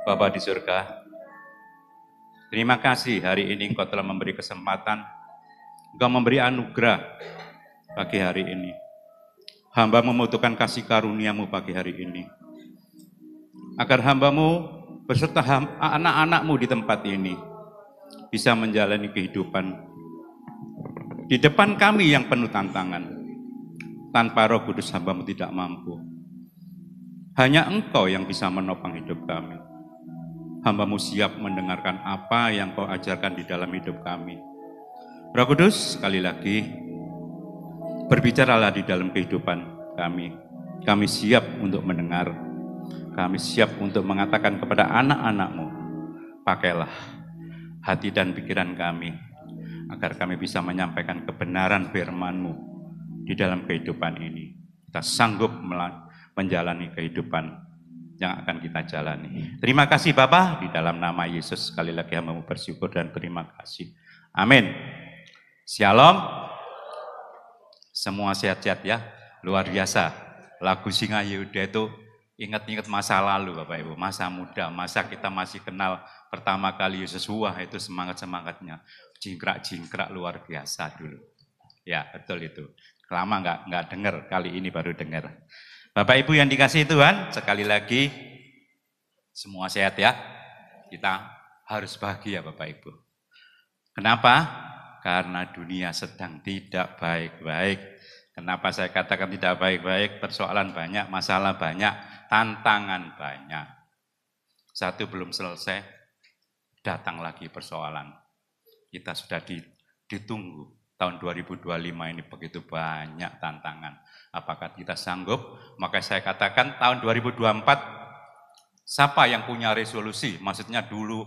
Bapa di surga, terima kasih hari ini Engkau telah memberi kesempatan, Engkau memberi anugerah pagi hari ini. Hamba membutuhkan kasih karunia-Mu pagi hari ini. Agar hamba-Mu beserta anak-anak-Mu di tempat ini bisa menjalani kehidupan di depan kami yang penuh tantangan. Tanpa Roh Kudus hamba-Mu tidak mampu. Hanya Engkau yang bisa menopang hidup kami. Hamba-Mu siap mendengarkan apa yang Kau ajarkan di dalam hidup kami. Roh Kudus, sekali lagi, berbicaralah di dalam kehidupan kami. Kami siap untuk mendengar. Kami siap untuk mengatakan kepada anak-anak-Mu, pakailah hati dan pikiran kami, agar kami bisa menyampaikan kebenaran firman-Mu di dalam kehidupan ini. Kita sanggup menjalani kehidupan yang akan kita jalani. Terima kasih Bapa, di dalam nama Yesus sekali lagi hamba-Mu bersyukur dan terima kasih. Amin. Shalom. Semua sehat-sehat ya, luar biasa. Lagu Singa Yehuda itu ingat-ingat masa lalu Bapak Ibu, masa muda, masa kita masih kenal pertama kali Yesus, wah itu semangat-semangatnya. Jingkrak-jingkrak luar biasa dulu. Ya betul itu. Lama nggak dengar, kali ini baru dengar. Bapak Ibu yang dikasihi Tuhan, sekali lagi semua sehat ya. Kita harus bahagia Bapak Ibu. Kenapa? Karena dunia sedang tidak baik-baik. Kenapa saya katakan tidak baik-baik? Persoalan banyak, masalah banyak, tantangan banyak. Satu belum selesai, datang lagi persoalan. Kita sudah ditunggu. Tahun 2025 ini begitu banyak tantangan. Apakah kita sanggup? Maka saya katakan tahun 2024, siapa yang punya resolusi? Maksudnya dulu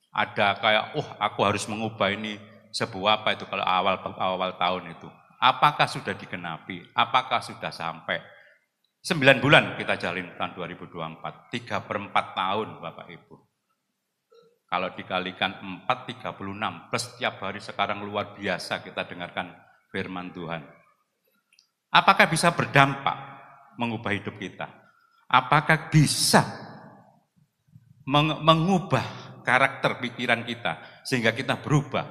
ada kayak, aku harus mengubah ini sebuah apa itu kalau awal tahun itu. Apakah sudah digenapi? Apakah sudah sampai? 9 bulan kita jalin tahun 2024, 3/4 tahun Bapak Ibu. Kalau dikalikan 4, 36, plus setiap hari sekarang luar biasa kita dengarkan firman Tuhan. Apakah bisa berdampak mengubah hidup kita? Apakah bisa mengubah karakter pikiran kita sehingga kita berubah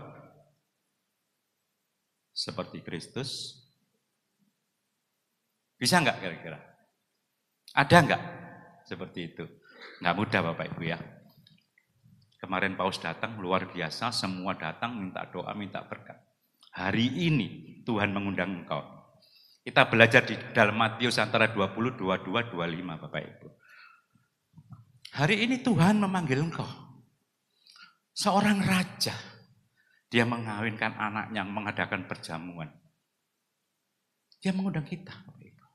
seperti Kristus? Bisa enggak kira-kira? Ada enggak seperti itu? Enggak mudah Bapak Ibu ya. Kemarin Paus datang, luar biasa, semua datang minta doa, minta berkat. Hari ini Tuhan mengundang engkau. Kita belajar di dalam Matius antara 20, 22, 25 Bapak Ibu. Hari ini Tuhan memanggil engkau. Seorang raja, dia mengawinkan anaknya, mengadakan perjamuan. Dia mengundang kita Bapak Ibu.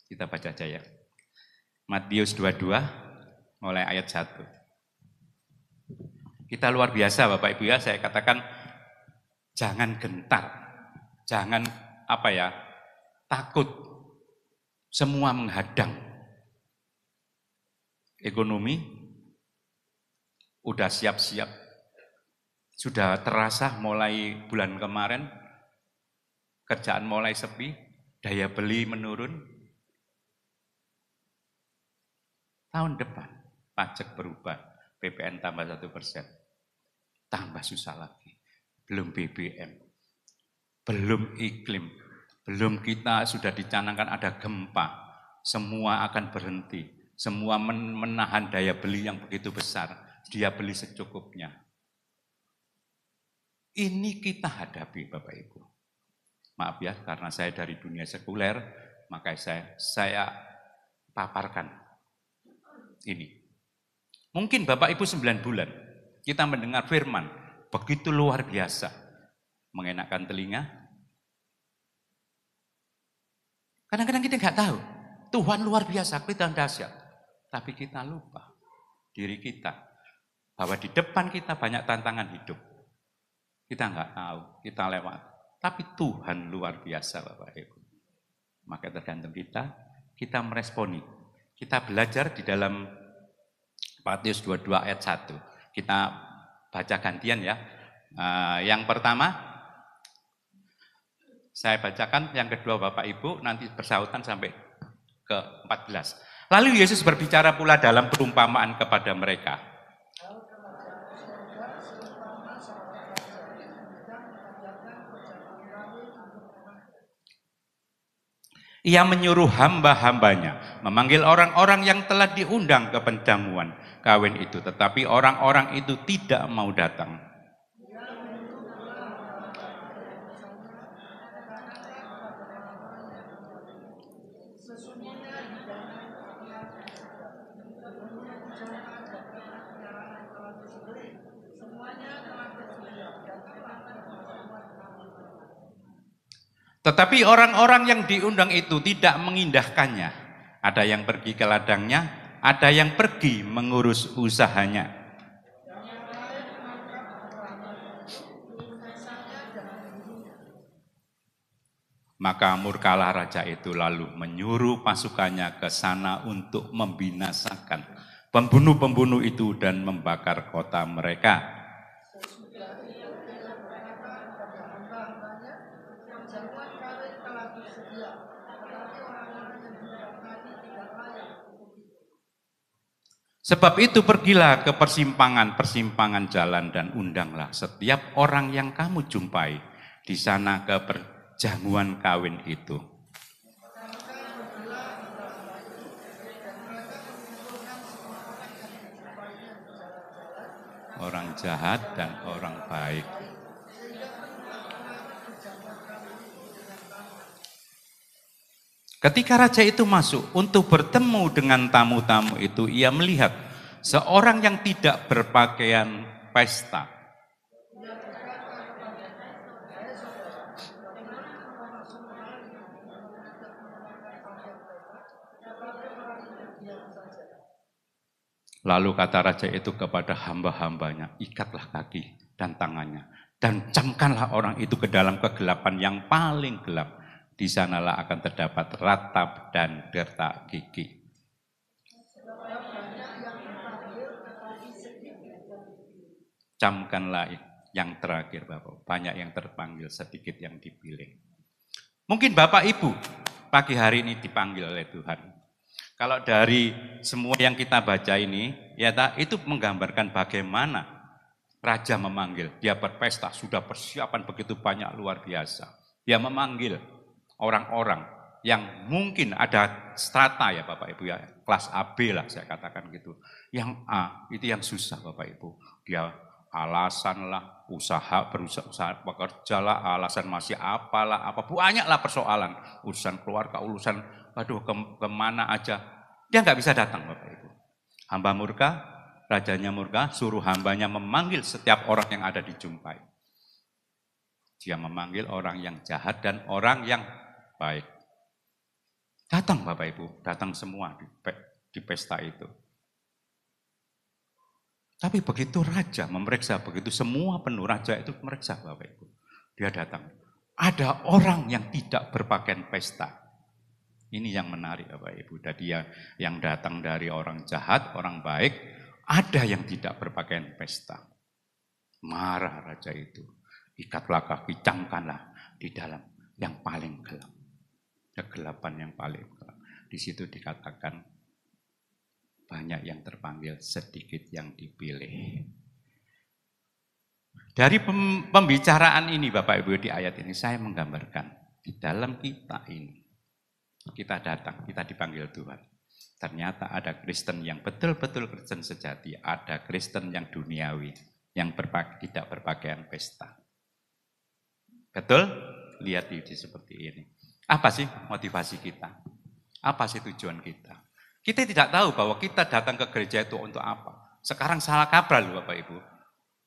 Kita baca aja ya. Matius 22, mulai ayat 1. Kita luar biasa Bapak Ibu ya, saya katakan jangan gentar, jangan takut, semua menghadang. Ekonomi udah siap-siap, sudah terasa mulai bulan kemarin, kerjaan mulai sepi, daya beli menurun. Tahun depan pajak berubah, PPN tambah 1%, tambah susah lagi. Belum BBM, belum iklim, belum kita sudah dicanangkan ada gempa, semua akan berhenti, semua menahan daya beli yang begitu besar, dia beli secukupnya. Ini kita hadapi Bapak Ibu. Maaf ya, karena saya dari dunia sekuler, maka saya paparkan ini. Mungkin Bapak Ibu 9 bulan, kita mendengar firman, begitu luar biasa, mengenakan telinga. Kadang-kadang kita nggak tahu, Tuhan luar biasa, kita dahsyat. Tapi kita lupa diri kita, bahwa di depan kita banyak tantangan hidup. Kita nggak tahu, kita lewat. Tapi Tuhan luar biasa Bapak Ibu. Maka tergantung kita meresponi. Kita belajar di dalam Matius 22 ayat 1. Kita baca gantian ya. Yang pertama, saya bacakan, yang kedua Bapak Ibu, nanti bersautan sampai ke 14. Lalu Yesus berbicara pula dalam perumpamaan kepada mereka. Ia menyuruh hamba-hambanya memanggil orang-orang yang telah diundang ke penjamuan kawin itu, tetapi orang-orang itu tidak mau datang. Tetapi orang-orang yang diundang itu tidak mengindahkannya. Ada yang pergi ke ladangnya, ada yang pergi mengurus usahanya. Maka murkalah raja itu lalu menyuruh pasukannya ke sana untuk membinasakan pembunuh-pembunuh itu dan membakar kota mereka. Sebab itu pergilah ke persimpangan jalan dan undanglah setiap orang yang kamu jumpai di sana ke perjamuan kawin itu. Orang jahat dan orang baik. Ketika raja itu masuk untuk bertemu dengan tamu-tamu itu, ia melihat seorang yang tidak berpakaian pesta. Lalu kata raja itu kepada hamba-hambanya, ikatlah kaki dan tangannya, dan camkanlah orang itu ke dalam kegelapan yang paling gelap. Di sanalah akan terdapat ratap dan detak gigi. Camkanlah yang terakhir, Bapak. Banyak yang terpanggil, sedikit yang dipilih. Mungkin Bapak Ibu pagi hari ini dipanggil oleh Tuhan. Kalau dari semua yang kita baca ini, ya itu menggambarkan bagaimana raja memanggil. Dia berpesta, sudah persiapan begitu banyak, luar biasa. Dia memanggil orang-orang yang mungkin ada strata ya Bapak Ibu ya, kelas AB lah saya katakan gitu. Yang A itu yang susah Bapak Ibu. Dia alasan lah, berusaha bekerja lah, alasan masih apalah, banyaklah persoalan. Urusan keluarga, urusan kemana aja. Dia nggak bisa datang Bapak Ibu. Hamba murka, rajanya murka, suruh hambanya memanggil setiap orang yang ada dijumpai. Dia memanggil orang yang jahat dan orang yang baik. Datang Bapak Ibu, datang semua di pesta itu. Tapi begitu raja memeriksa, begitu semua penuh, raja itu memeriksa Bapak Ibu. Dia datang. Ada orang yang tidak berpakaian pesta. Ini yang menarik Bapak Ibu. Dia yang datang dari orang jahat, orang baik, ada yang tidak berpakaian pesta. Marah raja itu. Ikatlah kaki, camkanlah di dalam yang paling gelap. Kegelapan yang paling gelap. Di situ dikatakan banyak yang terpanggil, sedikit yang dipilih. Dari pembicaraan ini Bapak Ibu di ayat ini saya menggambarkan di dalam kita ini. Kita datang, kita dipanggil Tuhan. Ternyata ada Kristen yang betul-betul Kristen sejati, ada Kristen yang duniawi, yang tidak berpakaian pesta. Betul? Lihat di seperti ini. Apa sih motivasi kita? Apa sih tujuan kita? Kita tidak tahu bahwa kita datang ke gereja itu untuk apa. Sekarang salah kaprah loh Bapak Ibu.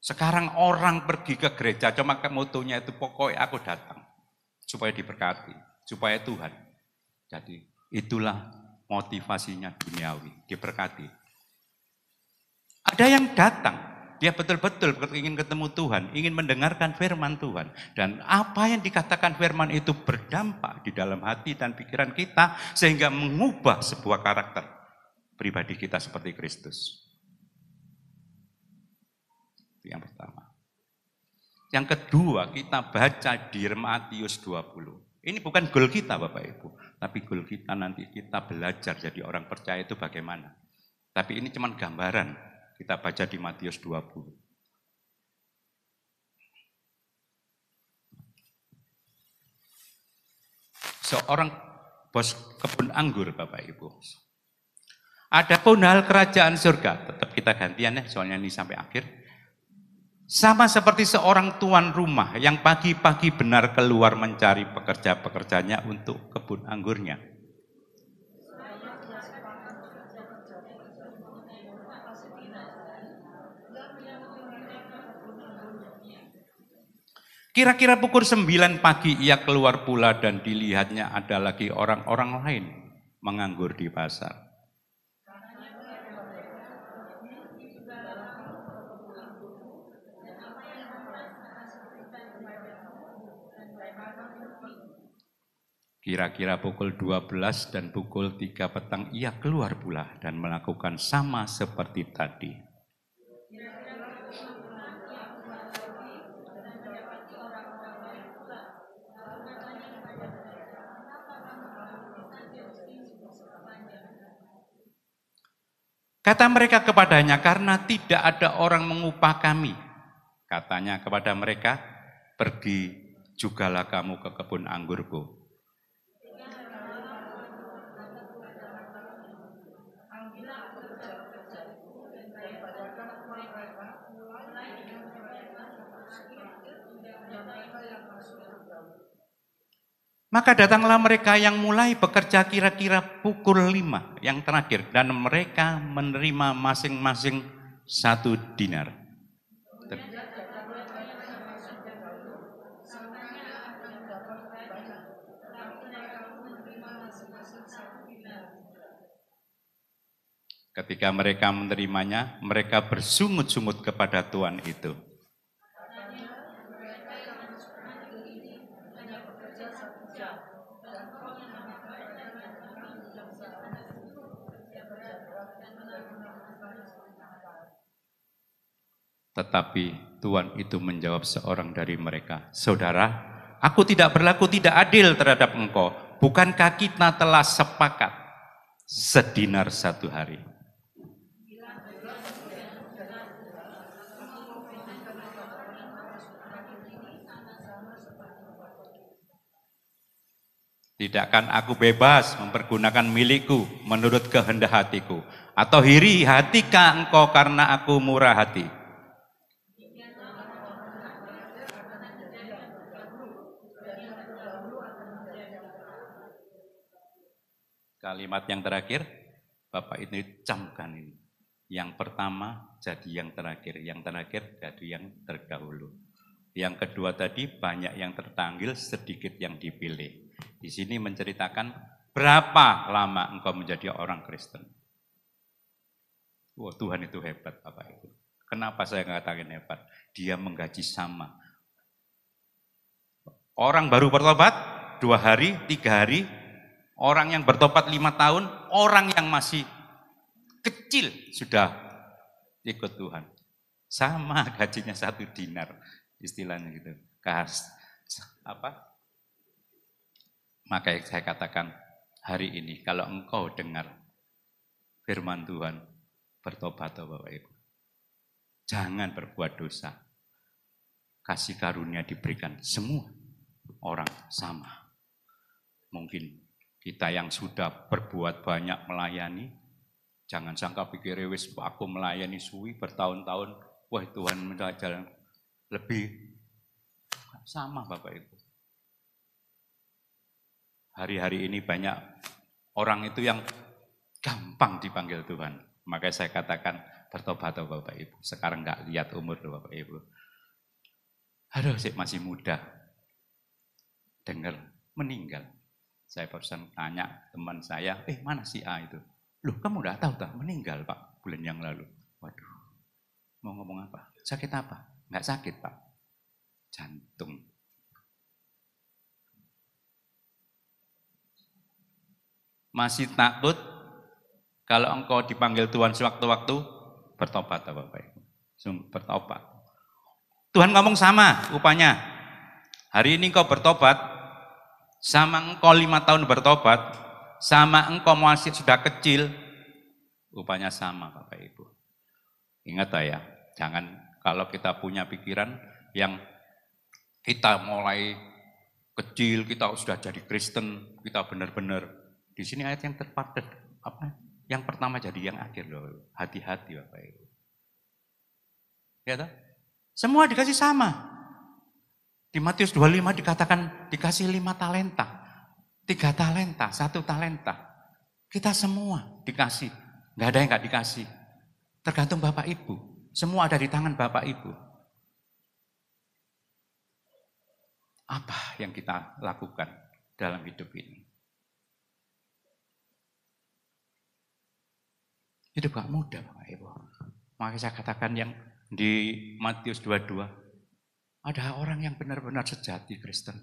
Sekarang orang pergi ke gereja cuma motonya itu pokoknya aku datang. Supaya diberkati, supaya Tuhan. Jadi itulah motivasinya duniawi, diberkati. Ada yang datang, dia betul-betul ingin ketemu Tuhan, ingin mendengarkan firman Tuhan. Dan apa yang dikatakan firman itu berdampak di dalam hati dan pikiran kita, sehingga mengubah sebuah karakter pribadi kita seperti Kristus. Itu yang pertama. Yang kedua, kita baca di Matius 20. Ini bukan goal kita Bapak Ibu, tapi goal kita nanti kita belajar jadi orang percaya itu bagaimana. Tapi ini cuma gambaran, kita baca di Matius 20. Seorang bos kebun anggur Bapak Ibu. Adapun hal kerajaan surga, tetap kita gantian ya, soalnya ini sampai akhir. Sama seperti seorang tuan rumah yang pagi-pagi benar keluar mencari pekerja-pekerjanya untuk kebun anggurnya. Kira-kira pukul 9 pagi ia keluar pula dan dilihatnya ada lagi orang-orang lain menganggur di pasar. Kira-kira pukul 12 dan pukul 3 petang ia keluar pula dan melakukan sama seperti tadi. Kata mereka kepadanya, karena tidak ada orang mengupah kami. Katanya kepada mereka, pergi jugalah kamu ke kebun anggurku. Maka datanglah mereka yang mulai bekerja kira-kira pukul 5 yang terakhir. Dan mereka menerima masing-masing 1 dinar. Ketika mereka menerimanya, mereka bersungut-sungut kepada tuan itu. Tetapi tuan itu menjawab seorang dari mereka, saudara, aku tidak berlaku tidak adil terhadap engkau. Bukankah kita telah sepakat sedinar 1 hari? Tidakkan aku bebas mempergunakan milikku menurut kehendak hatiku? Atau iri hatikah engkau karena aku murah hati? Kalimat yang terakhir, Bapak ini camkan ini. Yang pertama jadi yang terakhir jadi yang terdahulu. Yang kedua tadi banyak yang terpanggil, sedikit yang dipilih. Di sini menceritakan berapa lama engkau menjadi orang Kristen. Wah, Tuhan itu hebat Bapak Ibu. Kenapa saya mengatakan hebat? Dia menggaji sama. Orang baru bertobat 2 hari, 3 hari. Orang yang bertobat 5 tahun, orang yang masih kecil sudah ikut Tuhan. Sama gajinya 1 dinar, istilahnya gitu. Maka saya katakan hari ini kalau engkau dengar firman Tuhan, bertobat Bapak Ibu. Jangan berbuat dosa. Kasih karunia diberikan semua orang sama. Mungkin kita yang sudah berbuat banyak melayani, jangan sangka pikir wis aku melayani suwi bertahun-tahun, wah Tuhan minta jalan lebih. Sama Bapak Ibu. Hari-hari ini banyak orang itu yang gampang dipanggil Tuhan. Makanya saya katakan bertobat Bapak Ibu. Sekarang enggak lihat umur Bapak Ibu. Aduh, saya masih muda. Dengar meninggal. Saya barusan tanya teman saya, mana si A itu? Loh, kamu udah tahu tak? Meninggal Pak, bulan yang lalu. Waduh, mau ngomong apa? Sakit apa? Enggak sakit Pak, jantung. Masih takut kalau engkau dipanggil Tuhan sewaktu-waktu? Bertobat Bapak Ibu. Bertobat. Tuhan ngomong sama upahnya. Hari ini engkau bertobat, sama engkau 5 tahun bertobat, sama engkau masih sudah kecil, rupanya sama Bapak Ibu. Ingat ya, jangan kalau kita punya pikiran yang kita mulai kecil, kita sudah jadi Kristen, kita benar-benar. Di sini ayat yang terpadat, apa? Yang pertama jadi yang akhir loh. Hati-hati Bapak Ibu. Ya toh? Semua dikasih sama. Di Matius 25 dikatakan dikasih 5 talenta. 3 talenta, 1 talenta. Kita semua dikasih. Nggak ada yang nggak dikasih. Tergantung Bapak Ibu. Semua ada di tangan Bapak Ibu. Apa yang kita lakukan dalam hidup ini? Hidup gak mudah Bapak Ibu. Makanya saya katakan yang di Matius 22, ada orang yang benar-benar sejati Kristen.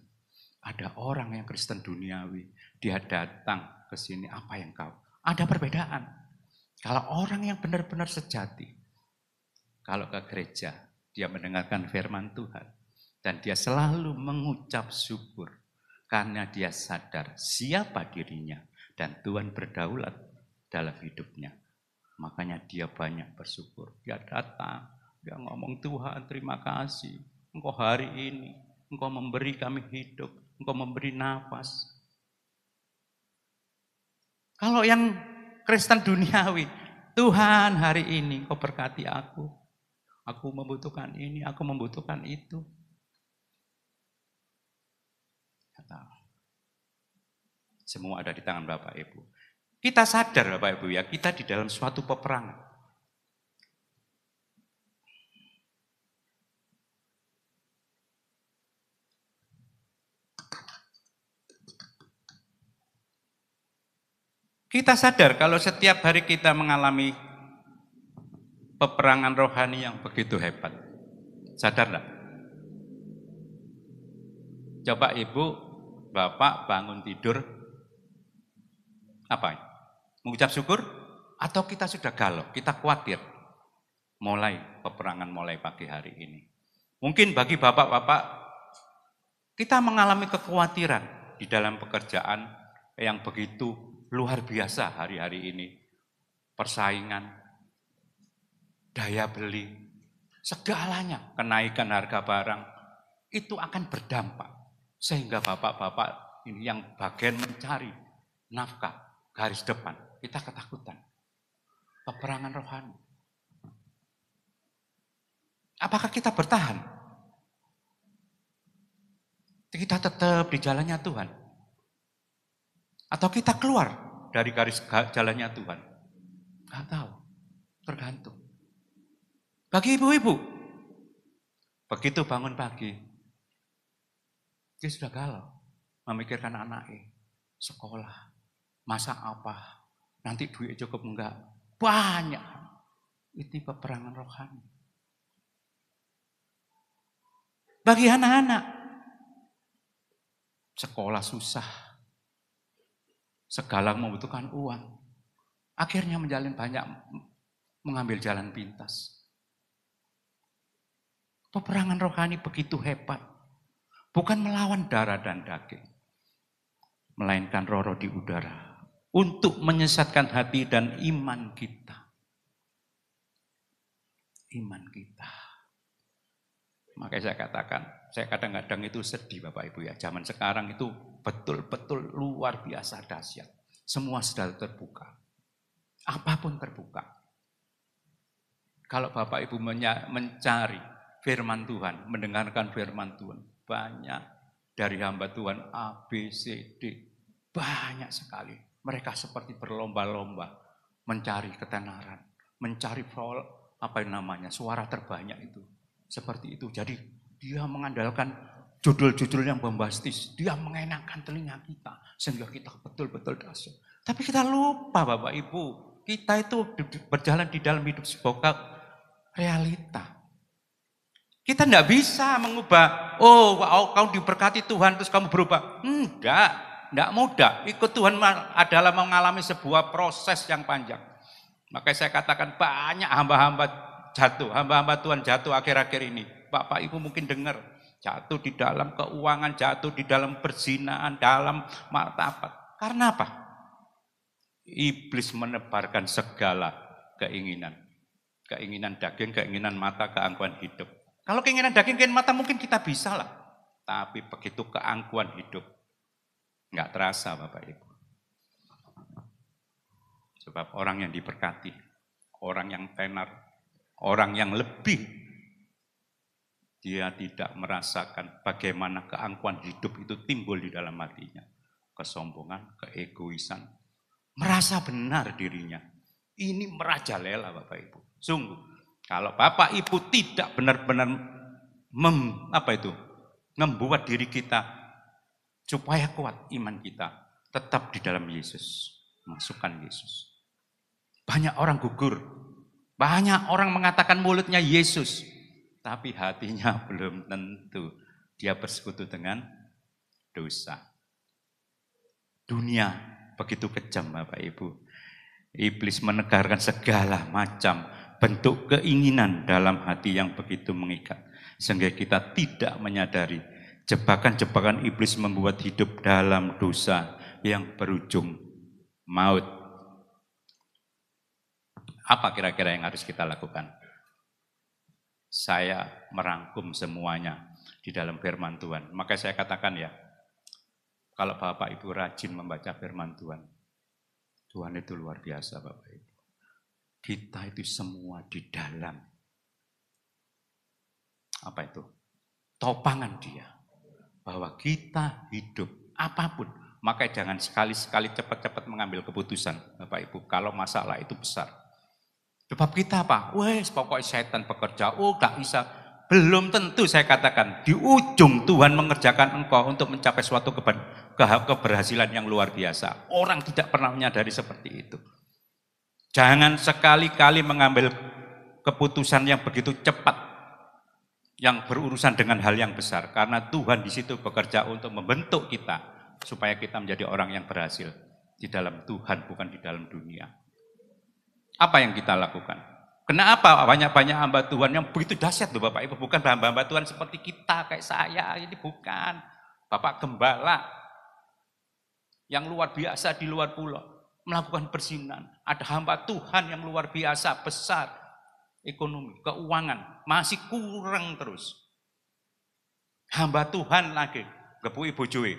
Ada orang yang Kristen duniawi. Dia datang ke sini, apa yang kau? Ada perbedaan. Kalau orang yang benar-benar sejati, kalau ke gereja, dia mendengarkan firman Tuhan. Dan dia selalu mengucap syukur. Karena dia sadar siapa dirinya. Dan Tuhan berdaulat dalam hidupnya. Makanya dia banyak bersyukur. Dia datang, dia ngomong, Tuhan terima kasih. Engkau hari ini, Engkau memberi kami hidup. Engkau memberi nafas. Kalau yang Kristen duniawi, Tuhan hari ini Engkau berkati aku. Aku membutuhkan ini, aku membutuhkan itu. Semua ada di tangan Bapak Ibu. Kita sadar Bapak Ibu ya, kita di dalam suatu peperangan. Kita sadar kalau setiap hari kita mengalami peperangan rohani yang begitu hebat. Sadar enggak? Coba Ibu, Bapak bangun tidur, apa? Mengucap syukur? Atau kita sudah galau, kita khawatir? Mulai peperangan mulai pagi hari ini. Mungkin bagi bapak-bapak, kita mengalami kekhawatiran di dalam pekerjaan yang begitu luar biasa hari-hari ini. Persaingan, daya beli, segalanya, kenaikan harga barang, itu akan berdampak. Sehingga bapak-bapak ini yang bagian mencari nafkah, garis depan, kita ketakutan. Peperangan rohani. Apakah kita bertahan? Kita tetap di jalannya Tuhan? Atau kita keluar dari garis jalannya Tuhan? Gak tahu, tergantung. Bagi ibu-ibu, begitu bangun pagi, dia sudah galau, memikirkan anaknya, sekolah, masak apa, nanti duit cukup enggak, banyak. Itu peperangan rohani. Bagi anak-anak, sekolah susah, segala membutuhkan uang, akhirnya mengambil jalan pintas. Peperangan rohani begitu hebat, bukan melawan darah dan daging, melainkan roh-roh di udara, untuk menyesatkan hati dan iman kita. Iman kita. Makanya saya katakan, saya kadang-kadang itu sedih Bapak Ibu ya. Zaman sekarang itu betul-betul luar biasa dahsyat. Semua sudah terbuka. Apapun terbuka. Kalau Bapak Ibu mencari firman Tuhan, mendengarkan firman Tuhan, banyak dari hamba Tuhan A, B, C, D. Banyak sekali. Mereka seperti berlomba-lomba mencari ketenaran, mencari suara terbanyak itu. Seperti itu. Jadi dia mengandalkan judul-judul yang bombastis. Dia mengenakan telinga kita. Sehingga kita betul-betul dahsyat. Tapi kita lupa Bapak Ibu. Kita itu berjalan di dalam hidup sebuah realita. Kita tidak bisa mengubah, kau diberkati Tuhan terus kamu berubah. Tidak mudah. Ikut Tuhan adalah mengalami sebuah proses yang panjang. Makanya saya katakan banyak hamba-hamba Tuhan jatuh akhir-akhir ini. Bapak Ibu mungkin dengar jatuh di dalam keuangan, jatuh di dalam perzinahan, dalam martabat. Karena apa? Iblis menebarkan segala keinginan. Keinginan daging, keinginan mata, keangkuhan hidup. Kalau keinginan daging, keinginan mata mungkin kita bisa lah. Tapi begitu keangkuhan hidup, nggak terasa Bapak Ibu. Sebab orang yang diberkati, orang yang tenar, orang yang lebih, dia tidak merasakan bagaimana keangkuhan hidup itu timbul di dalam hatinya. Kesombongan, keegoisan, merasa benar dirinya. Ini merajalela Bapak Ibu. Sungguh, kalau Bapak Ibu tidak benar-benar membuat diri kita supaya kuat iman kita, tetap di dalam Yesus, masukkan Yesus. Banyak orang gugur, banyak orang mengatakan mulutnya Yesus, tapi hatinya belum tentu. Dia bersekutu dengan dosa. Dunia begitu kejam Bapak Ibu. Iblis menegarkan segala macam bentuk keinginan dalam hati yang begitu mengikat. Sehingga kita tidak menyadari jebakan-jebakan iblis membuat hidup dalam dosa yang berujung maut. Apa kira-kira yang harus kita lakukan? Saya merangkum semuanya di dalam firman Tuhan. Maka saya katakan ya, kalau Bapak Ibu rajin membaca firman Tuhan, Tuhan itu luar biasa Bapak Ibu. Kita itu semua di dalam, apa itu? Topangan dia. Bahwa kita hidup apapun. Maka jangan sekali-sekali cepat-cepat mengambil keputusan Bapak Ibu. Kalau masalah itu besar. Sebab kita apa? Wes pokoknya setan bekerja, gak bisa. Belum tentu saya katakan, di ujung Tuhan mengerjakan engkau untuk mencapai suatu keberhasilan yang luar biasa. Orang tidak pernah menyadari seperti itu. Jangan sekali-kali mengambil keputusan yang begitu cepat, yang berurusan dengan hal yang besar. Karena Tuhan di situ bekerja untuk membentuk kita, supaya kita menjadi orang yang berhasil di dalam Tuhan, bukan di dalam dunia. Apa yang kita lakukan? Kenapa banyak-banyak hamba Tuhan yang begitu dahsyat loh Bapak Ibu. Bukan hamba Tuhan seperti kita, kayak saya. Ini bukan. Bapak Gembala yang luar biasa di luar pulau. Melakukan perzinahan. Ada hamba Tuhan yang luar biasa, besar. Ekonomi, keuangan. Masih kurang terus. Hamba Tuhan lagi. Gepui bojoi.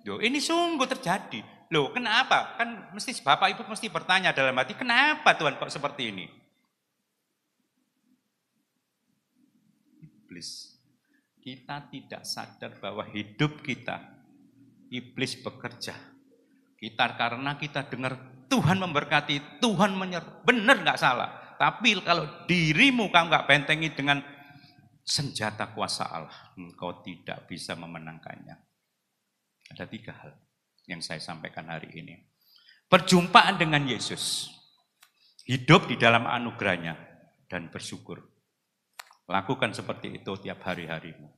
Ini sungguh terjadi. Loh, kenapa? Kan mesti Bapak Ibu mesti bertanya dalam hati, kenapa Tuhan kok seperti ini? Iblis. Kita tidak sadar bahwa hidup kita, iblis bekerja. Karena kita dengar Tuhan memberkati, Tuhan menyertai. Benar nggak salah. Tapi kalau dirimu kamu nggak bentengi dengan senjata kuasa Allah, engkau tidak bisa memenangkannya. Ada 3 hal yang saya sampaikan hari ini. Perjumpaan dengan Yesus. Hidup di dalam anugerahnya dan bersyukur. Lakukan seperti itu tiap hari-harimu.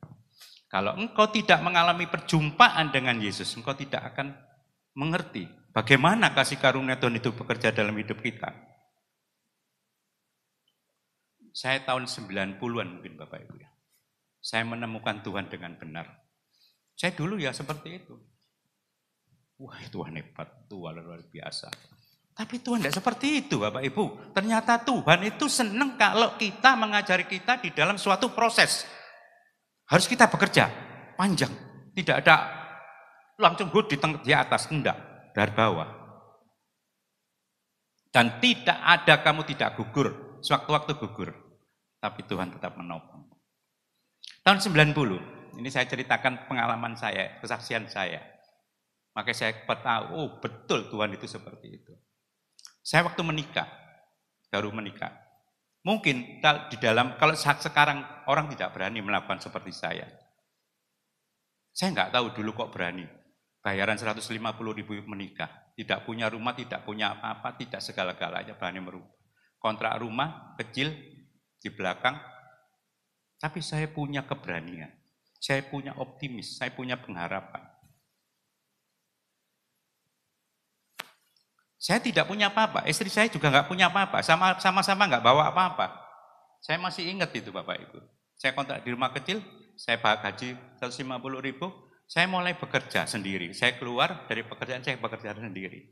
Kalau engkau tidak mengalami perjumpaan dengan Yesus, engkau tidak akan mengerti bagaimana kasih karunia Tuhan itu bekerja dalam hidup kita. Saya tahun 90-an mungkin Bapak Ibu ya. Saya menemukan Tuhan dengan benar. Saya dulu ya seperti itu. Wah Tuhan hebat, Tuhan luar biasa. Tapi Tuhan tidak seperti itu Bapak Ibu. Ternyata Tuhan itu senang kalau kita mengajari kita di dalam suatu proses. Harus kita bekerja panjang. Tidak ada langsung di atas, enggak. Dari bawah. Dan tidak ada kamu tidak gugur. Sewaktu-waktu gugur. Tapi Tuhan tetap menopang. Tahun 90, ini saya ceritakan pengalaman saya, kesaksian saya. Makanya saya tahu, betul Tuhan itu seperti itu. Saya waktu menikah, baru menikah. Mungkin di dalam, kalau saat sekarang orang tidak berani melakukan seperti saya. Saya nggak tahu dulu kok berani. Bayaran 150.000 menikah. Tidak punya rumah, tidak punya apa-apa, tidak segala-galanya berani merubah. Kontrak rumah kecil di belakang. Tapi saya punya keberanian. Saya punya optimis, saya punya pengharapan. Saya tidak punya apa-apa, istri saya juga nggak punya apa-apa, sama-sama nggak bawa apa-apa. Saya masih ingat itu Bapak Ibu. Saya kontrak di rumah kecil, saya gaji 150.000, saya mulai bekerja sendiri. Saya keluar dari pekerjaan, saya bekerja sendiri.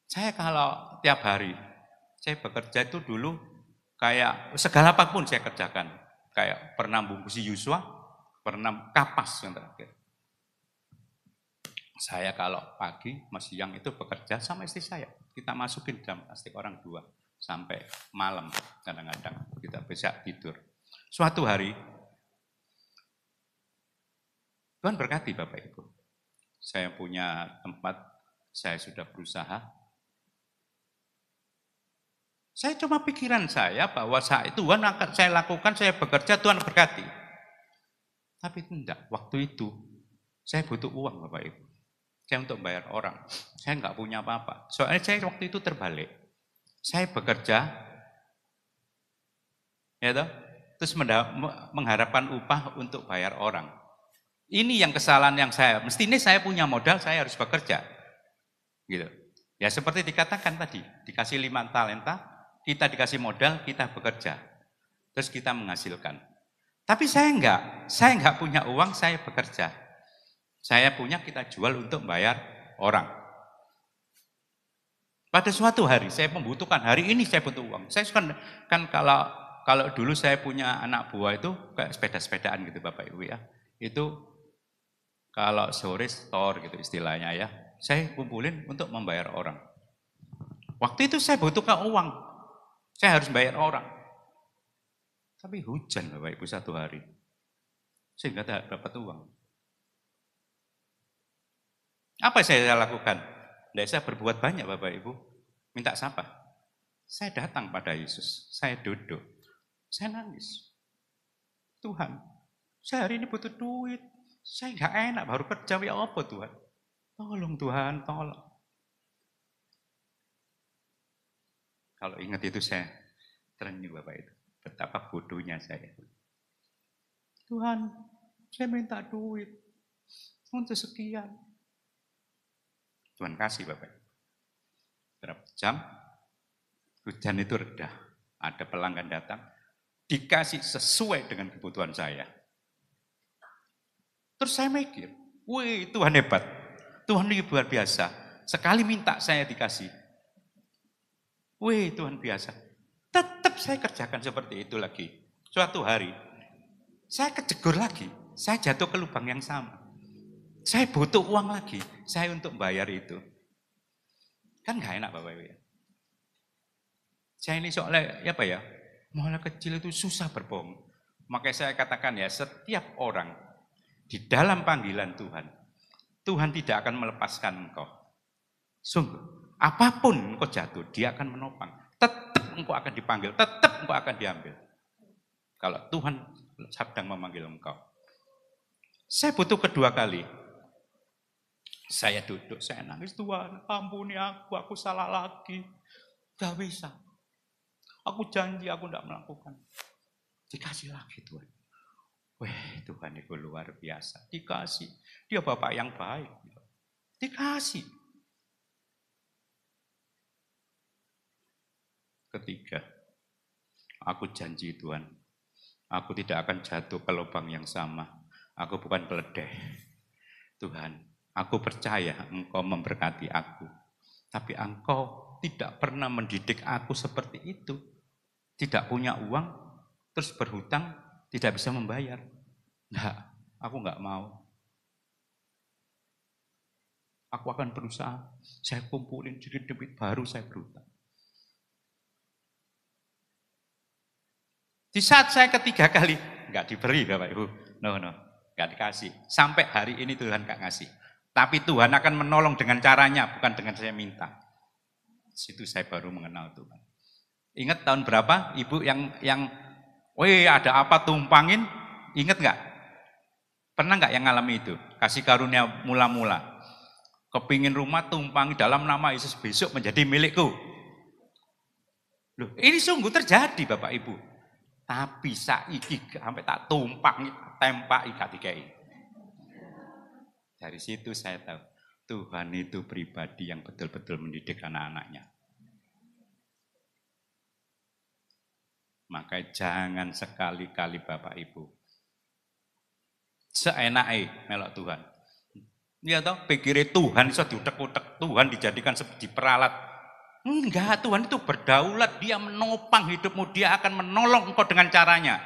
Saya kalau tiap hari, saya bekerja itu dulu kayak segala apapun saya kerjakan. Kayak pernah bungkusi Yusua, pernah kapas yang terakhir. Saya kalau pagi, siang itu bekerja sama istri saya. Kita masukin dalam plastik orang 2 sampai malam kadang-kadang kita bisa tidur. Suatu hari, Tuhan berkati Bapak Ibu. Saya punya tempat, saya sudah berusaha. Saya cuma pikiran saya bahwa Tuhan akan saya lakukan, saya bekerja, Tuhan berkati. Tapi tidak, waktu itu saya butuh uang Bapak Ibu. Saya untuk bayar orang, saya nggak punya apa-apa. Soalnya saya waktu itu terbalik. Saya bekerja, ya toh, terus mengharapkan upah untuk bayar orang. Ini yang kesalahan yang saya, mestinya saya punya modal, saya harus bekerja. Gitu. Ya seperti dikatakan tadi, dikasih 5 talenta, kita dikasih modal, kita bekerja. Terus kita menghasilkan. Tapi saya enggak punya uang, saya bekerja. Saya punya, kita jual untuk bayar orang. Pada suatu hari saya membutuhkan, hari ini saya butuh uang. Saya kan kalau dulu saya punya anak buah itu kayak sepeda-sepedaan gitu Bapak Ibu ya. Itu kalau sore store gitu istilahnya ya. Saya kumpulin untuk membayar orang. Waktu itu saya butuhkan uang. Saya harus bayar orang. Tapi hujan Bapak Ibu satu hari. Saya enggak dapat uang. Apa saya lakukan? Tidak, saya berbuat banyak Bapak Ibu. Minta siapa? Saya datang pada Yesus. Saya duduk. Saya nangis. Tuhan, saya hari ini butuh duit. Saya nggak enak, baru kerja. Ya apa Tuhan? Tolong Tuhan, tolong. Kalau ingat itu saya terenyuh Bapak itu. Betapa bodohnya saya. Tuhan, saya minta duit. Untuk sekian. Tuhan kasih Bapak. Berapa jam, hujan itu reda. Ada pelanggan datang, dikasih sesuai dengan kebutuhan saya. Terus saya mikir, wih Tuhan hebat. Tuhan ini luar biasa. Sekali minta saya dikasih. Wih Tuhan biasa. Tetap saya kerjakan seperti itu lagi. Suatu hari, saya kejegur lagi. Saya jatuh ke lubang yang sama. Saya butuh uang lagi, saya untuk bayar itu. Kan gak enak Bapak Ibu ya. Saya ini soalnya apa ya, mulai kecil itu susah berbohong. Makanya saya katakan ya, setiap orang di dalam panggilan Tuhan, Tuhan tidak akan melepaskan engkau. Sungguh, apapun engkau jatuh, dia akan menopang. Tetap engkau akan dipanggil, tetap engkau akan diambil. Kalau Tuhan sedang memanggil engkau. Saya butuh kedua kali. Saya duduk, saya nangis, Tuhan ampuni aku salah lagi. Gak bisa. Aku janji aku tidak melakukan. Dikasih lagi Tuhan. Weh Tuhan itu luar biasa. Dikasih. Dia Bapak yang baik. Dikasih. Ketiga, aku janji Tuhan. Aku tidak akan jatuh ke lubang yang sama. Aku bukan keledai. Tuhan. Aku percaya Engkau memberkati aku. Tapi Engkau tidak pernah mendidik aku seperti itu. Tidak punya uang, terus berhutang, tidak bisa membayar. Enggak, aku enggak mau. Aku akan berusaha, saya kumpulin jadi duit baru saya berhutang. Di saat saya ketiga kali, enggak diberi Bapak Ibu. No, enggak dikasih. Sampai hari ini Tuhan enggak ngasih. Tapi Tuhan akan menolong dengan caranya, bukan dengan saya minta. Situ saya baru mengenal Tuhan. Ingat tahun berapa? Ibu yang weh ada apa tumpangin? Ingat nggak? Pernah nggak yang ngalami itu? Kasih karunia mula-mula. Kepingin rumah tumpangi dalam nama Yesus besok menjadi milikku. Loh, ini sungguh terjadi Bapak Ibu. Tapi saiki sampai tak tumpang, tempak gak dikei. Dari situ saya tahu, Tuhan itu pribadi yang betul-betul mendidik anak-anaknya. Maka jangan sekali-kali Bapak Ibu seenake melok Tuhan. Iya toh, pikirnya Tuhan iso diutek-utek, Tuhan dijadikan seperti peralat. Enggak, Tuhan itu berdaulat, dia menopang hidupmu, dia akan menolong engkau dengan caranya.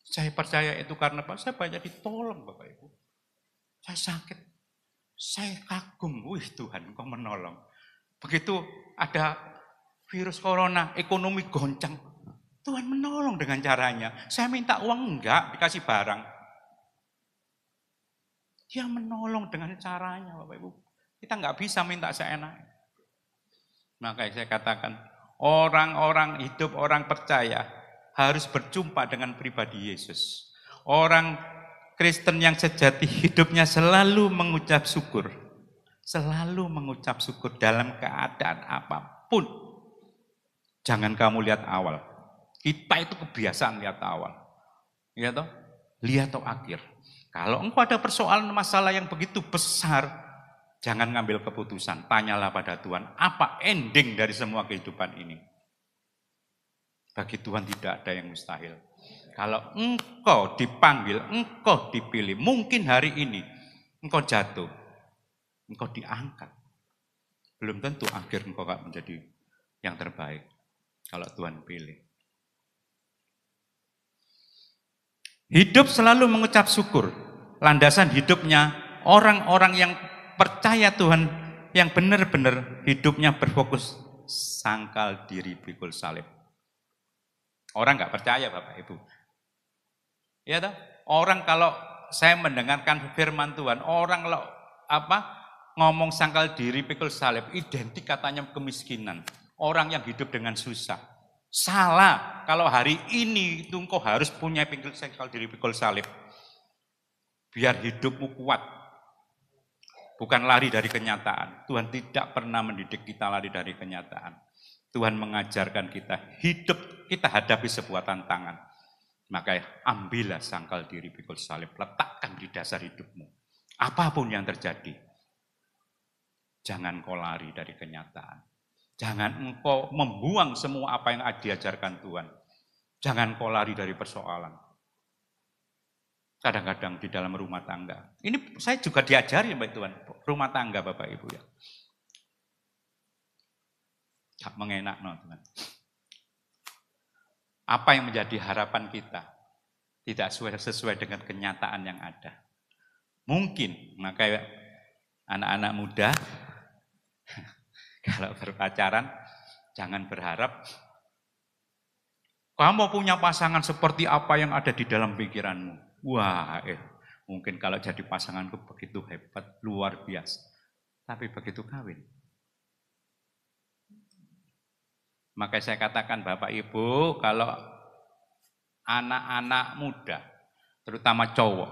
Saya percaya itu karena Pak, saya banyak ditolong Bapak Ibu. Saya sakit, saya kagum, wih Tuhan engkau menolong. Begitu ada virus corona, ekonomi goncang, Tuhan menolong dengan caranya. Saya minta uang enggak, dikasih barang. Dia menolong dengan caranya Bapak Ibu. Kita nggak bisa minta seenaknya. Makanya saya katakan, orang-orang hidup, orang percaya harus berjumpa dengan pribadi Yesus. Orang Kristen yang sejati hidupnya selalu mengucap syukur. Selalu mengucap syukur dalam keadaan apapun. Jangan kamu lihat awal. Kita itu kebiasaan lihat awal. Ya toh? Lihat toh akhir. Kalau engkau ada persoalan masalah yang begitu besar, jangan ngambil keputusan. Tanyalah pada Tuhan, apa ending dari semua kehidupan ini? Bagi Tuhan tidak ada yang mustahil. Kalau engkau dipanggil, engkau dipilih, mungkin hari ini engkau jatuh, engkau diangkat. Belum tentu akhir engkau gak menjadi yang terbaik kalau Tuhan pilih. Hidup selalu mengucap syukur. Landasan hidupnya orang-orang yang percaya Tuhan, yang benar-benar hidupnya berfokus sangkal diri pikul salib. Orang nggak percaya Bapak Ibu. Ya toh? Orang kalau saya mendengarkan firman Tuhan, orang kalau ngomong sangkal diri pikul salib, identik katanya kemiskinan. Orang yang hidup dengan susah. Salah kalau hari ini itu engkau harus punya sangkal diri pikul salib. Biar hidupmu kuat. Bukan lari dari kenyataan. Tuhan tidak pernah mendidik kita lari dari kenyataan. Tuhan mengajarkan kita hidup, kita hadapi sebuah tantangan. Maka ambillah sangkal diri pikul salib, letakkan di dasar hidupmu. Apapun yang terjadi, jangan kau lari dari kenyataan. Jangan engkau membuang semua apa yang diajarkan Tuhan. Jangan kau lari dari persoalan. Kadang-kadang di dalam rumah tangga. Ini saya juga diajari Bapak Tuhan, rumah tangga Bapak Ibu ya. Gak mengenak no, Tuhan. Apa yang menjadi harapan kita tidak sesuai dengan kenyataan yang ada. Mungkin, maka anak-anak muda kalau berpacaran jangan berharap kamu punya pasangan seperti apa yang ada di dalam pikiranmu. Wah, mungkin kalau jadi pasanganku begitu hebat, luar biasa. Tapi begitu kawin. Maka saya katakan Bapak Ibu, kalau anak-anak muda, terutama cowok,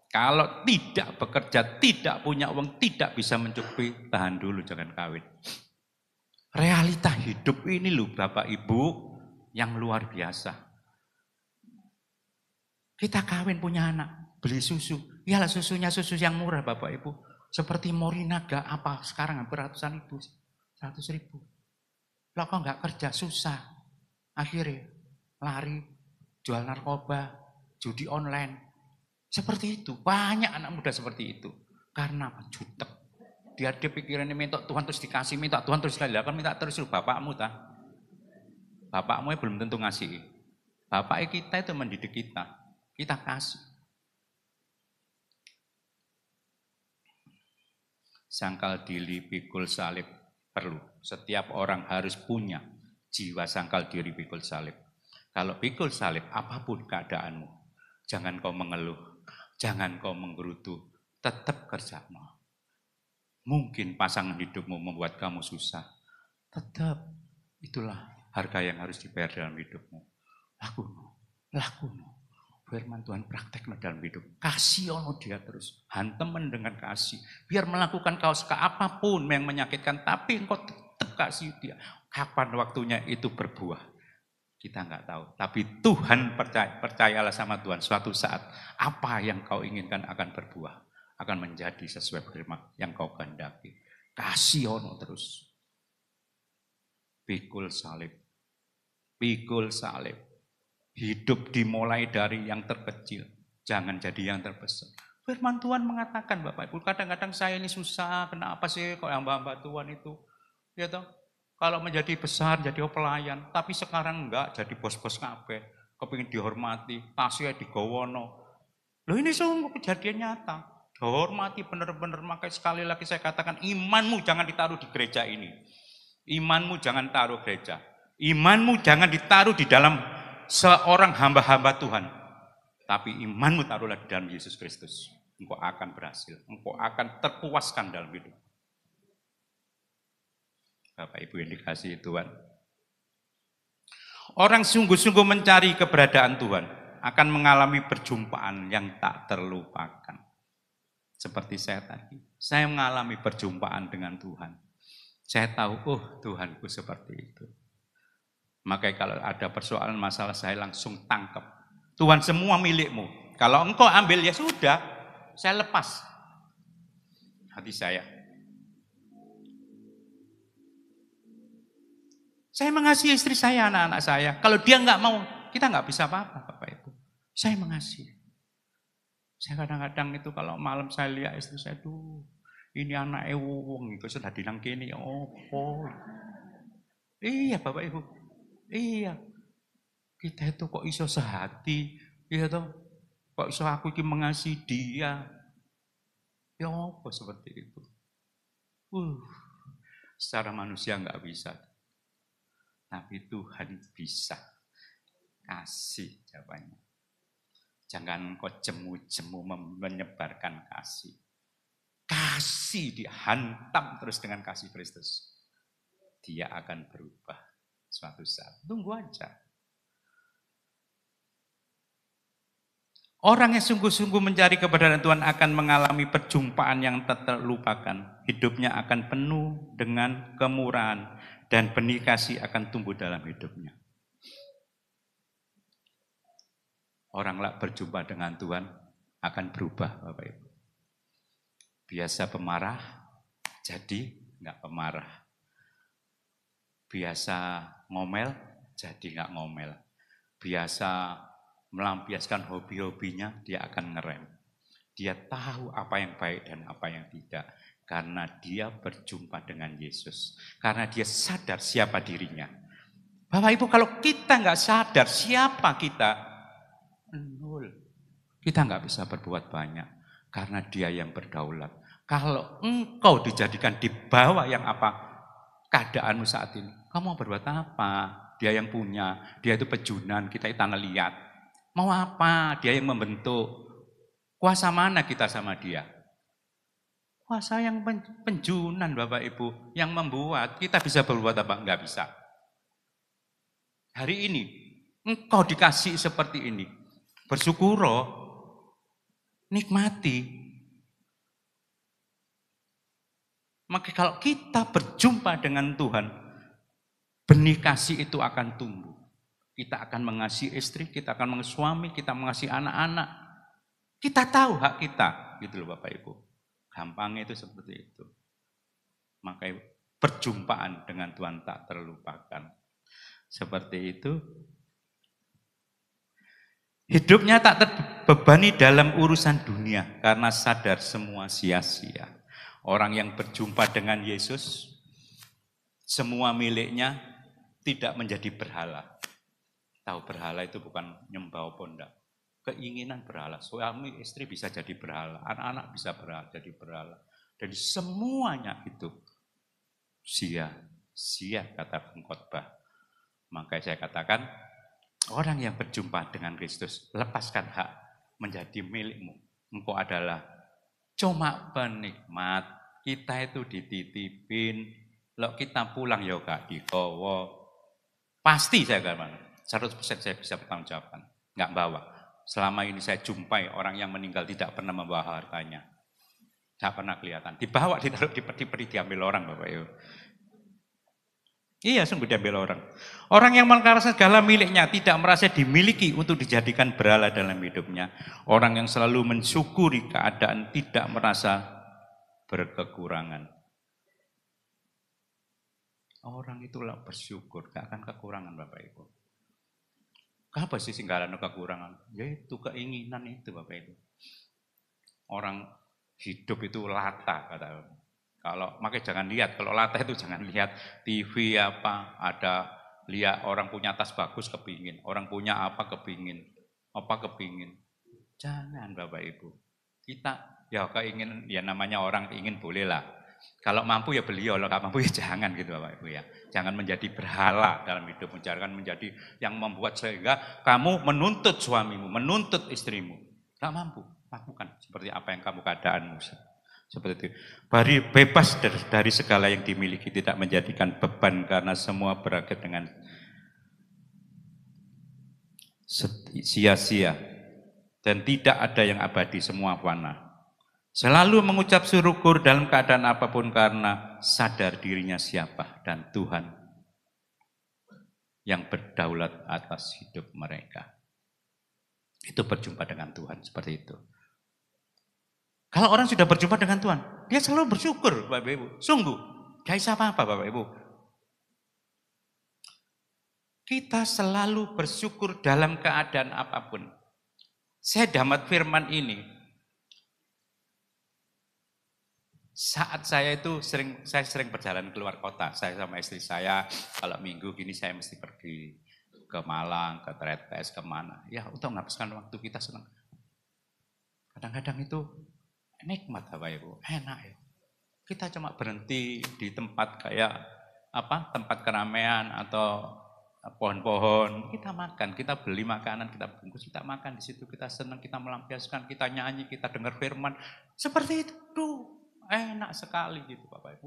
kalau tidak bekerja, tidak punya uang, tidak bisa mencukupi, tahan dulu, jangan kawin. Realita hidup ini loh Bapak Ibu, yang luar biasa. Kita kawin punya anak, beli susu. Iyalah susunya susu yang murah Bapak Ibu. Seperti Morinaga apa sekarang hampir ratusan ribu, 100 ribu. Lo kok nggak kerja susah. Akhirnya lari, jual narkoba, judi online. Seperti itu, banyak anak muda seperti itu. Karena apa? Jutek. Dia pikirannya minta Tuhan terus dikasih, minta Tuhan terus dilakukan, minta terus bapakmu tah. Bapakmu belum tentu ngasih. Bapak kita itu mendidik kita. Kita kasih. Sangkal diri pikul salib perlu. Setiap orang harus punya jiwa sangkal diri pikul salib. Kalau pikul salib, apapun keadaanmu, jangan kau mengeluh, jangan kau menggerutu, tetap kerjamu. Mungkin pasangan hidupmu membuat kamu susah, tetap itulah harga yang harus dibayar dalam hidupmu. Lakukan. Firman Tuhan praktek dalam hidup. Kasih ono dia terus. Hantemen dengan kasih. Biar melakukan kaos ke apapun yang menyakitkan. Tapi engkau tetap kasih dia. Kapan waktunya itu berbuah. Kita nggak tahu. Tapi Tuhan percayalah sama Tuhan. Suatu saat apa yang kau inginkan akan berbuah. Akan menjadi sesuai firman yang kau kehendaki. Kasih ono terus. Pikul salib. Pikul salib. Hidup dimulai dari yang terkecil, jangan jadi yang terbesar. Firman Tuhan mengatakan, Bapak Ibu, kadang-kadang saya ini susah, kenapa sih kok yang hamba Tuhan itu? Ya toh, kalau menjadi besar, jadi pelayan, tapi sekarang enggak, jadi bos-bos kabeh, kepingin dihormati, tasnya digowono. Loh ini sungguh kejadian nyata. Dihormati benar-benar, makanya sekali lagi saya katakan, imanmu jangan ditaruh di gereja ini. Imanmu jangan taruh gereja. Imanmu jangan ditaruh di dalam seorang hamba-hamba Tuhan. Tapi imanmu taruhlah di dalam Yesus Kristus. Engkau akan berhasil. Engkau akan terpuaskan dalam hidup. Bapak Ibu yang dikasihi Tuhan. Orang sungguh-sungguh mencari keberadaan Tuhan akan mengalami perjumpaan yang tak terlupakan. Seperti saya tadi. Saya mengalami perjumpaan dengan Tuhan. Saya tahu, Tuhanku seperti itu. Makanya kalau ada persoalan masalah saya langsung tangkap. Tuhan semua milikmu. Kalau engkau ambil ya sudah, saya lepas hati saya. Saya mengasihi istri saya, anak-anak saya. Kalau dia nggak mau, kita nggak bisa apa-apa, Bapak Ibu. Saya mengasihi. Saya kadang-kadang itu kalau malam saya lihat istri saya tuh, ini anak wong itu sudah dinang kene opo. Iya, Bapak Ibu. Iya. Kita itu kok iso sehati, iya toh? Kok iso aku iki mengasihi dia? Ya apa seperti itu? Secara manusia nggak bisa. Tapi Tuhan bisa. Kasih jawabannya. Jangan kau jemu-jemu menyebarkan kasih. Kasih dihantam terus dengan kasih Kristus. Dia akan berubah suatu saat. Tunggu aja. Orang yang sungguh-sungguh mencari keberadaan Tuhan akan mengalami perjumpaan yang tak terlupakan. Hidupnya akan penuh dengan kemurahan dan benih kasih akan tumbuh dalam hidupnya. Orang yang berjumpa dengan Tuhan akan berubah, Bapak Ibu. Biasa pemarah, jadi enggak pemarah. Biasa ngomel, jadi enggak ngomel. Biasa melampiaskan hobi-hobinya, dia akan ngerem. Dia tahu apa yang baik dan apa yang tidak. Karena dia berjumpa dengan Yesus. Karena dia sadar siapa dirinya. Bapak Ibu, kalau kita nggak sadar siapa kita, nol. Kita nggak bisa berbuat banyak. Karena dia yang berdaulat. Kalau engkau dijadikan di bawah yang apa keadaanmu saat ini, kamu mau berbuat apa? Dia yang punya, dia itu pejunan, kita itu tanah liat. Mau apa? Dia yang membentuk. Kuasa mana kita sama dia? Kuasa yang penjunan, Bapak Ibu. Yang membuat. Kita bisa berbuat apa? Enggak bisa. Hari ini, engkau dikasih seperti ini. Bersyukur, nikmati. Maka kalau kita berjumpa dengan Tuhan, benih kasih itu akan tumbuh. Kita akan mengasihi istri, kita akan mengasihi suami, kita mengasihi anak-anak. Kita tahu hak kita, gitu loh Bapak Ibu. Gampangnya itu seperti itu. Makanya perjumpaan dengan Tuhan tak terlupakan. Seperti itu. Hidupnya tak terbebani dalam urusan dunia karena sadar semua sia-sia. Orang yang berjumpa dengan Yesus, semua miliknya tidak menjadi berhala. Tahu berhala itu bukan nyembah pondak. Keinginan berhala. Suami istri bisa jadi berhala. Anak-anak bisa jadi berhala. Jadi semuanya itu sia-sia kata pengkhotbah. Makanya saya katakan orang yang berjumpa dengan Kristus lepaskan hak menjadi milikmu. Engkau adalah cuma penikmat. Kita itu dititipin. Kalau kita pulang ya gak dikowo. Pasti saya katakan. 100% saya bisa bertanggung jawabkan. Enggak bawa. Selama ini saya jumpai orang yang meninggal tidak pernah membawa hartanya. Tidak pernah kelihatan. Dibawa, ditaruh di peti-peti, diambil orang Bapak Ibu. Iya, sungguh diambil orang. Orang yang merasa segala miliknya tidak merasa dimiliki untuk dijadikan berhala dalam hidupnya. Orang yang selalu mensyukuri keadaan tidak merasa berkekurangan. Orang itulah bersyukur, gak akan kekurangan Bapak Ibu. Apa sih singgalan kekurangan? Yaitu keinginan itu Bapak Ibu. Orang hidup itu lata kata. Kalau makanya jangan lihat, kalau lata itu jangan lihat TV apa, ada lihat orang punya tas bagus kepingin, orang punya apa kepingin, Jangan Bapak Ibu. Kita ya keinginan, ya namanya orang ingin boleh lah. Kalau mampu ya beli, kalau nggak mampu ya jangan gitu Bapak Ibu ya. Jangan menjadi berhala dalam hidupmu, jangan menjadi yang membuat sehingga kamu menuntut suamimu, menuntut istrimu. Nggak mampu, lakukan seperti apa yang kamu keadaanmu. Seperti itu. Bebas dari segala yang dimiliki, tidak menjadikan beban karena semua berakhir dengan sia-sia. Dan tidak ada yang abadi, semua fana. Selalu mengucap syukur dalam keadaan apapun karena sadar dirinya siapa dan Tuhan yang berdaulat atas hidup mereka. Itu berjumpa dengan Tuhan seperti itu. Kalau orang sudah berjumpa dengan Tuhan, dia selalu bersyukur Bapak Ibu. Sungguh, gak bisa apa-apa Bapak Ibu. Kita selalu bersyukur dalam keadaan apapun. Saya dapat firman ini. Saat saya itu sering berjalan keluar kota, saya sama istri saya, kalau minggu gini saya mesti pergi ke Malang, ke Tretes, kemana. Ya untuk menghabiskan waktu kita senang. Kadang-kadang itu nikmat Bapak Ibu, enak ya. Kita cuma berhenti di tempat kayak tempat keramaian atau pohon-pohon, kita makan, kita beli makanan, kita bungkus, kita makan di situ, kita senang, kita melampiaskan, kita nyanyi, kita dengar firman. Seperti itu. Enak sekali gitu Bapak Ibu.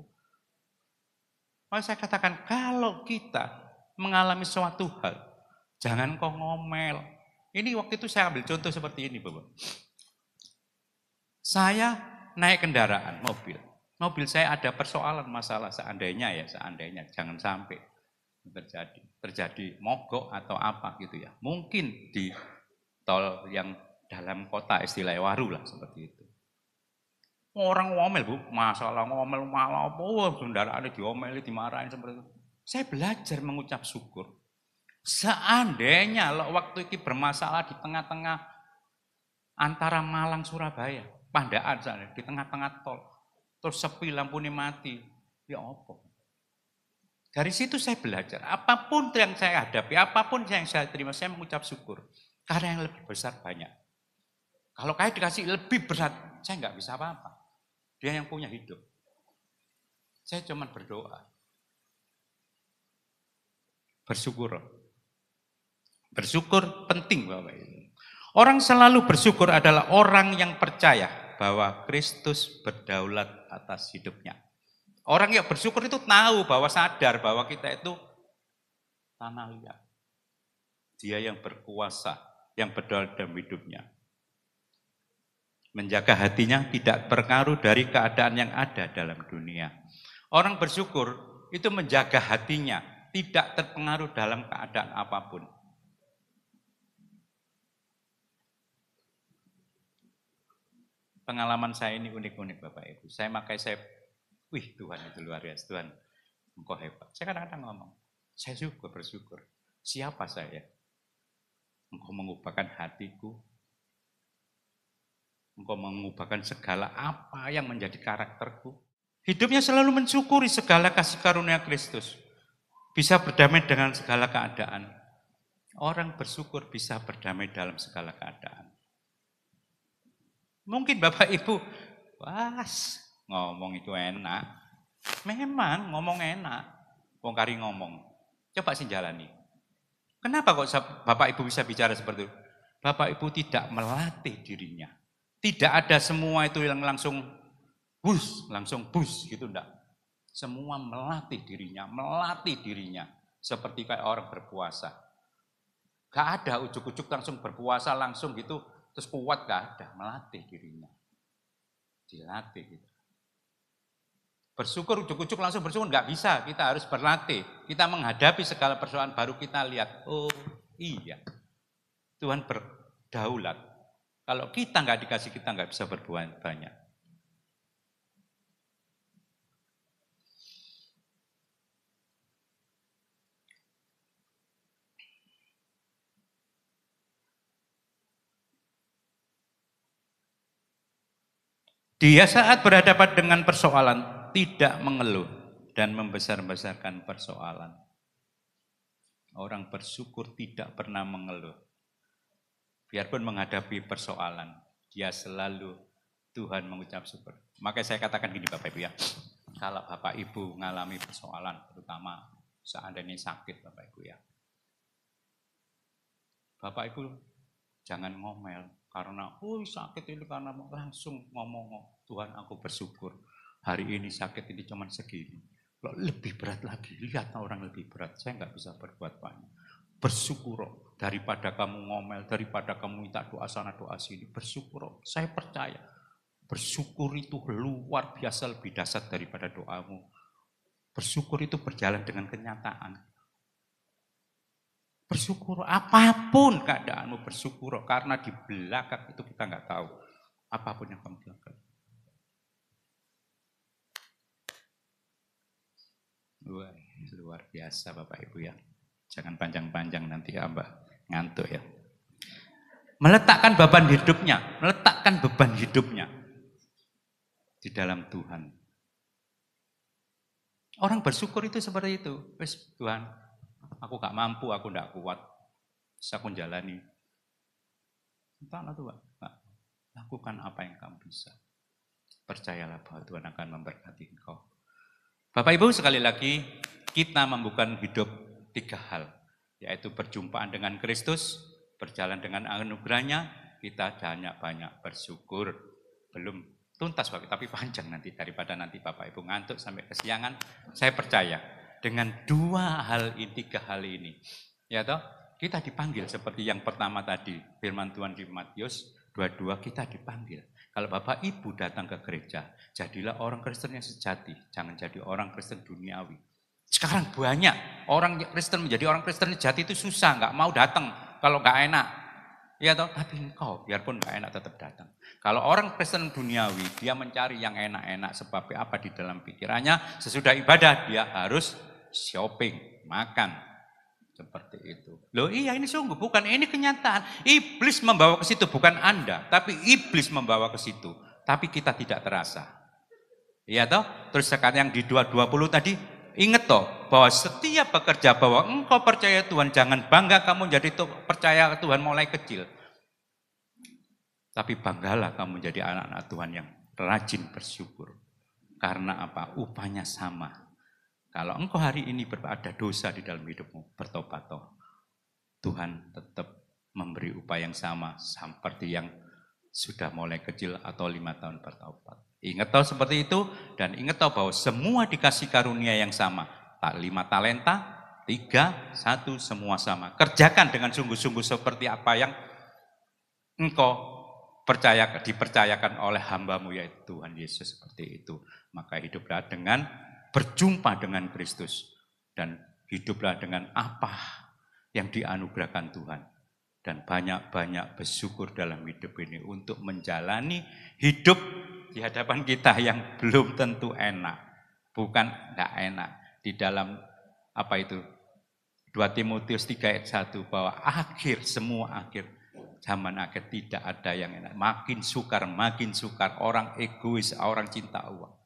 Maka saya katakan kalau kita mengalami suatu hal, jangan kok ngomel. Ini waktu itu saya ambil contoh seperti ini Bapak. Saya naik kendaraan, mobil. Mobil saya ada persoalan masalah seandainya, jangan sampai terjadi mogok atau apa gitu ya. Mungkin di tol yang dalam kota istilah waru lah seperti itu. Orang ngomel Bu, masalah ngomel malah apa, kendaraannya diomeli, dimarahin seperti itu. Saya belajar mengucap syukur. Seandainya lo waktu itu bermasalah di tengah-tengah antara Malang Surabaya, Pandaan sana, di tengah-tengah tol, terus sepi lampunya mati, ya apa? Dari situ saya belajar, apapun yang saya hadapi, apapun yang saya terima, saya mengucap syukur. Karena yang lebih besar banyak. Kalau kayak dikasih lebih berat, saya nggak bisa apa-apa. Dia yang punya hidup. Saya cuma berdoa. Bersyukur. Bersyukur penting Bapak Ibu. Orang selalu bersyukur adalah orang yang percaya bahwa Kristus berdaulat atas hidupnya. Orang yang bersyukur itu tahu bahwa sadar bahwa kita itu tanah liat. Dia yang berkuasa, yang berdaulat dalam hidupnya. Menjaga hatinya tidak berpengaruh dari keadaan yang ada dalam dunia. Orang bersyukur itu menjaga hatinya tidak terpengaruh dalam keadaan apapun. Pengalaman saya ini unik-unik Bapak Ibu. Wih Tuhan itu luar biasa, Tuhan Engkau hebat. Saya kadang-kadang ngomong, saya bersyukur. Siapa saya? Engkau mengubahkan hatiku. Engkau mengubahkan segala apa yang menjadi karakterku. Hidupnya selalu mensyukuri segala kasih karunia Kristus. Bisa berdamai dengan segala keadaan. Orang bersyukur bisa berdamai dalam segala keadaan. Mungkin Bapak Ibu, ngomong itu enak. Memang ngomong enak. Wong kari ngomong. Coba sih jalani. Kenapa kok Bapak Ibu bisa bicara seperti itu? Bapak Ibu tidak melatih dirinya. Tidak ada semua itu yang langsung bus gitu enggak. Semua melatih dirinya seperti kayak orang berpuasa. Gak ada ujuk-ujuk langsung berpuasa langsung gitu terus kuat, gak ada, melatih dirinya. Dilatih gitu. Bersyukur ujuk-ujuk langsung bersyukur nggak bisa, kita harus berlatih. Kita menghadapi segala persoalan baru kita lihat, oh iya, Tuhan berdaulat. Kalau kita nggak dikasih, kita nggak bisa berbuat banyak. Dia saat berhadapan dengan persoalan tidak mengeluh dan membesar-besarkan persoalan. Orang bersyukur tidak pernah mengeluh. Biarpun menghadapi persoalan, dia selalu Tuhan mengucap syukur. Makanya saya katakan gini Bapak Ibu ya, kalau Bapak Ibu mengalami persoalan, terutama seandainya sakit Bapak Ibu ya, Bapak Ibu jangan ngomel karena sakit ini karena langsung ngomong, Tuhan aku bersyukur hari ini sakit ini cuma segini. Loh, lebih berat lagi, lihat orang lebih berat, saya nggak bisa berbuat banyak. Bersyukur daripada kamu ngomel, daripada kamu minta doa sana doa sini, bersyukur. Saya percaya bersyukur itu luar biasa lebih dahsyat daripada doamu. Bersyukur itu berjalan dengan kenyataan. Bersyukur apapun keadaanmu, bersyukur karena di belakang itu kita nggak tahu apapun yang kamu lakukan. Luar biasa Bapak Ibu ya. Jangan panjang-panjang nanti ya Mbak ngantuk ya. Meletakkan beban hidupnya di dalam Tuhan. Orang bersyukur itu seperti itu. Wes Tuhan, aku gak mampu, aku gak kuat. Bisa aku jalani. Entahlah Tuhan, lakukan apa yang kamu bisa. Percayalah bahwa Tuhan akan memberkati engkau. Bapak Ibu sekali lagi, kita membuka hidup 3 hal. Yaitu perjumpaan dengan Kristus, berjalan dengan anugerahnya, kita banyak bersyukur. Belum tuntas tapi panjang nanti daripada nanti Bapak Ibu ngantuk sampai kesiangan. Saya percaya dengan 3 hal ini, ya toh, kita dipanggil seperti yang pertama tadi, firman Tuhan di Matius 22 kita dipanggil. Kalau Bapak Ibu datang ke gereja, jadilah orang Kristen yang sejati, jangan jadi orang Kristen duniawi. Sekarang banyak orang Kristen menjadi orang Kristen sejati itu susah, nggak mau datang kalau nggak enak. Ya toh, tapi engkau biarpun nggak enak tetap datang. Kalau orang Kristen duniawi, dia mencari yang enak-enak sebab apa di dalam pikirannya, sesudah ibadah dia harus shopping, makan. Seperti itu. Loh iya ini sungguh, bukan ini kenyataan. Iblis membawa ke situ, bukan Anda. Tapi iblis membawa ke situ. Tapi kita tidak terasa. Iya toh? Terus sekarang yang di 2:20 tadi, ingat toh bahwa setiap bekerja bahwa engkau percaya Tuhan, jangan bangga kamu jadi percaya Tuhan mulai kecil. Tapi banggalah kamu menjadi anak-anak Tuhan yang rajin bersyukur. Karena apa? Upahnya sama. Kalau engkau hari ini ada dosa di dalam hidupmu, bertobat toh. Tuhan tetap memberi upah yang sama seperti yang sudah mulai kecil atau 5 tahun bertobat. Ingat tahu seperti itu dan ingat tahu bahwa semua dikasih karunia yang sama. 5 talenta, 3, 1 semua sama. Kerjakan dengan sungguh-sungguh seperti apa yang engkau dipercayakan oleh hambamu yaitu Tuhan Yesus seperti itu. Maka hiduplah dengan berjumpa dengan Kristus dan hiduplah dengan apa yang dianugerahkan Tuhan. Dan banyak-banyak bersyukur dalam hidup ini untuk menjalani hidup di hadapan kita yang belum tentu enak. Bukan enggak enak. Di dalam apa itu 2 Timotius 3 ayat 1 bahwa semua akhir zaman akhir tidak ada yang enak. Makin sukar, orang egois, orang cinta uang.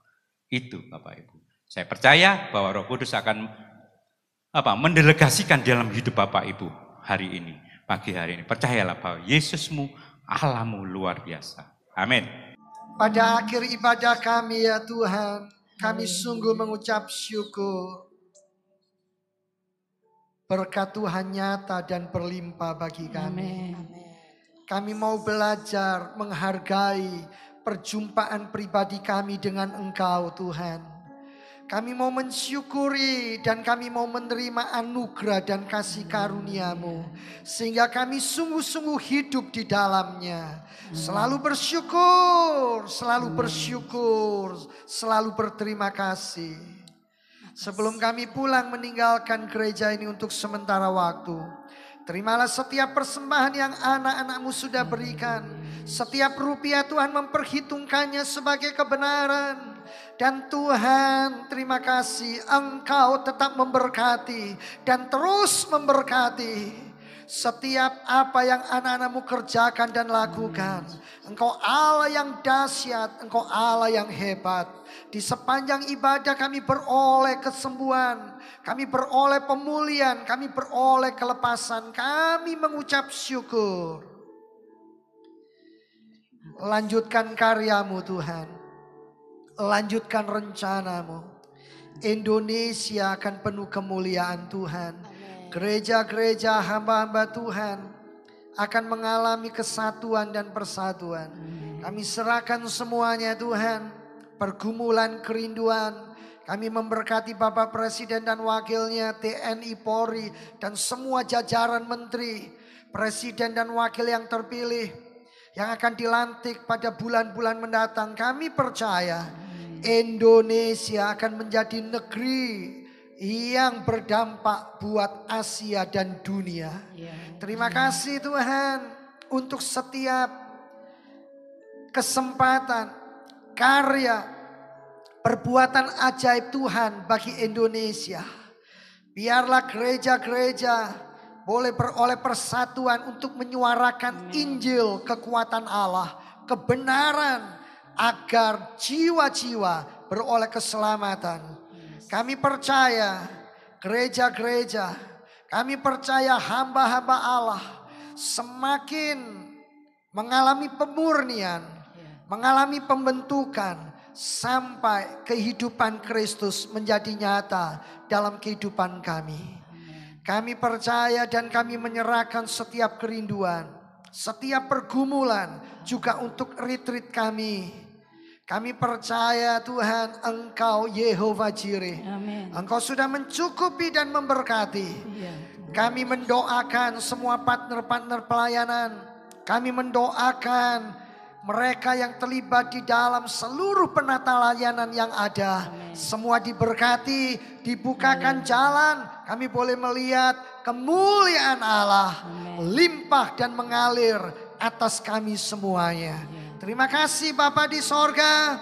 Itu Bapak Ibu. Saya percaya bahwa Roh Kudus akan mendelegasikan dalam hidup Bapak Ibu hari ini, pagi hari ini. Percayalah bahwa Yesusmu, Allahmu luar biasa. Amin. Pada akhir ibadah kami ya Tuhan, kami sungguh mengucap syukur. Berkat Tuhan nyata dan berlimpah bagi kami. Kami mau belajar menghargai perjumpaan pribadi kami dengan Engkau Tuhan. Kami mau mensyukuri dan kami mau menerima anugerah dan kasih karunia-Mu. Sehingga kami sungguh-sungguh hidup di dalamnya. Selalu bersyukur, selalu berterima kasih. Sebelum kami pulang meninggalkan gereja ini untuk sementara waktu, terimalah setiap persembahan yang anak-anak-Mu sudah berikan. Setiap rupiah Tuhan memperhitungkannya sebagai kebenaran. Dan Tuhan terima kasih Engkau tetap memberkati dan terus memberkati. setiap apa yang anak-anak-Mu kerjakan dan lakukan. Engkau Allah yang dahsyat, Engkau Allah yang hebat. Di sepanjang ibadah kami beroleh kesembuhan, kami beroleh pemulihan, kami beroleh kelepasan. Kami mengucap syukur. Lanjutkan karya-Mu Tuhan. Lanjutkan rencana-Mu. Indonesia akan penuh kemuliaan Tuhan. Gereja-gereja hamba-hamba Tuhan akan mengalami kesatuan dan persatuan. Kami serahkan semuanya Tuhan. Pergumulan kerinduan. Kami memberkati Bapak Presiden dan Wakilnya, TNI, Polri, dan semua jajaran menteri, Presiden dan Wakil yang terpilih, yang akan dilantik pada bulan-bulan mendatang. Kami percaya Indonesia akan menjadi negeri yang berdampak buat Asia dan dunia. Terima kasih Tuhan untuk setiap kesempatan, karya, perbuatan ajaib Tuhan bagi Indonesia. Biarlah gereja-gereja boleh beroleh persatuan untuk menyuarakan Injil kekuatan Allah, kebenaran, agar jiwa-jiwa beroleh keselamatan. Kami percaya gereja-gereja, kami percaya hamba-hamba Allah semakin mengalami pemurnian, mengalami pembentukan sampai kehidupan Kristus menjadi nyata dalam kehidupan kami. Kami percaya dan kami menyerahkan setiap kerinduan, setiap pergumulan juga untuk retreat kami. Kami percaya Tuhan Engkau Yehova Jireh. Engkau sudah mencukupi dan memberkati. Kami mendoakan semua partner-partner pelayanan. Kami mendoakan mereka yang terlibat di dalam seluruh penata layanan yang ada. Semua diberkati, dibukakan jalan. Kami boleh melihat kemuliaan Allah limpah dan mengalir atas kami semuanya. Terima kasih Bapa di sorga.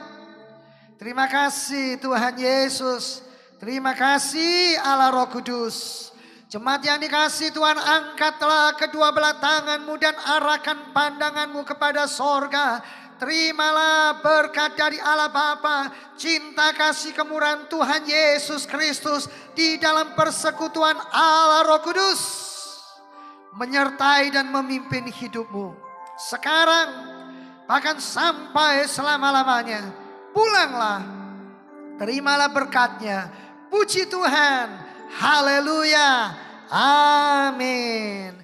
Terima kasih Tuhan Yesus. Terima kasih Allah Roh Kudus. Jemaat yang dikasihi Tuhan, angkatlah kedua belah tanganmu dan arahkan pandanganmu kepada sorga. Terimalah berkat dari Allah Bapa, cinta kasih kemurahan Tuhan Yesus Kristus di dalam persekutuan Allah Roh Kudus menyertai dan memimpin hidupmu sekarang bahkan sampai selama-lamanya. Pulanglah, terimalah berkatnya. Puji Tuhan, haleluya, amin.